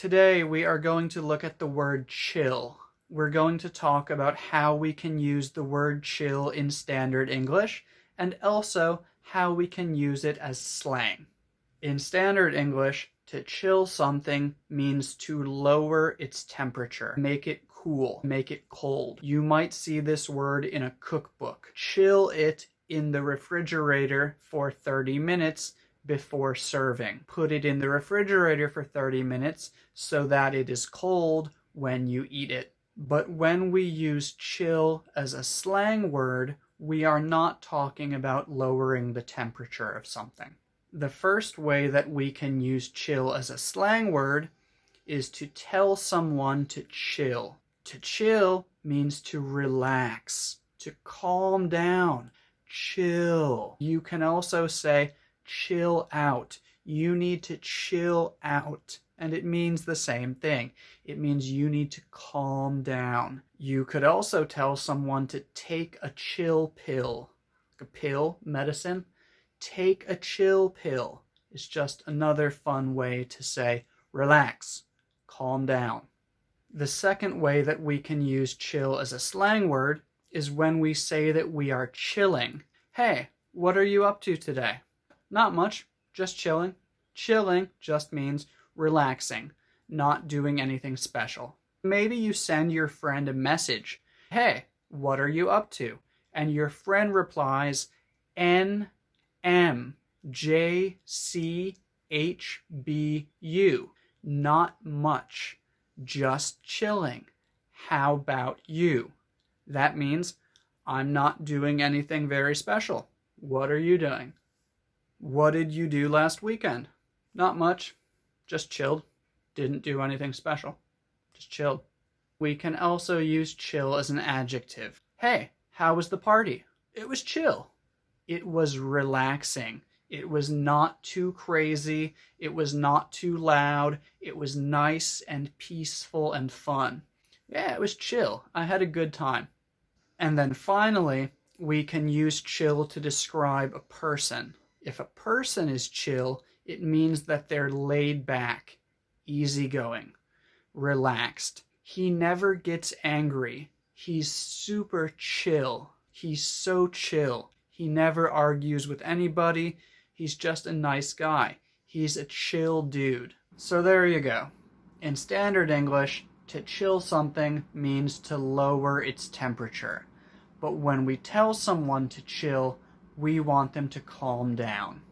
Today we are going to look at the word chill. We're going to talk about how we can use the word chill in standard English and also how we can use it as slang. In standard English, to chill something means to lower its temperature, make it cool, make it cold. You might see this word in a cookbook. Chill it in the refrigerator for 30 minutes before serving. Put it in the refrigerator for 30 minutes so that it is cold when you eat it. But when we use chill as a slang word, we are not talking about lowering the temperature of something. The first way that we can use chill as a slang word is to tell someone to chill. To chill means to relax, to calm down, chill. You can also say, chill out. You need to chill out. And it means the same thing. It means you need to calm down. You could also tell someone to take a chill pill. Like a pill, medicine. Take a chill pill. It's just another fun way to say relax, calm down. The second way that we can use chill as a slang word is when we say that we are chilling. Hey, what are you up to today? Not much, just chilling. Chilling just means relaxing, not doing anything special. Maybe you send your friend a message. Hey, what are you up to? And your friend replies, NMJCHBU. Not much, just chilling. How about you? That means I'm not doing anything very special. What are you doing? What did you do last weekend? Not much, just chilled. Didn't do anything special, just chilled. We can also use chill as an adjective. Hey, how was the party? It was chill. It was relaxing. It was not too crazy. It was not too loud. It was nice and peaceful and fun. Yeah, it was chill. I had a good time. And then finally, we can use chill to describe a person. If a person is chill, it means that they're laid back, easygoing, relaxed. He never gets angry. He's super chill. He's so chill. He never argues with anybody. He's just a nice guy. He's a chill dude. So there you go. In standard English, to chill something means to lower its temperature. But when we tell someone to chill, we want them to calm down.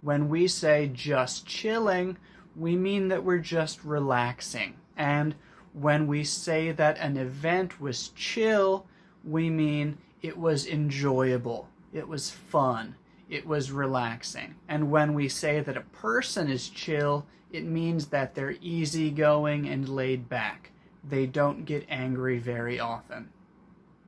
When we say just chilling, we mean that we're just relaxing. And when we say that an event was chill, we mean it was enjoyable. It was fun. It was relaxing. And when we say that a person is chill, it means that they're easygoing and laid back. They don't get angry very often.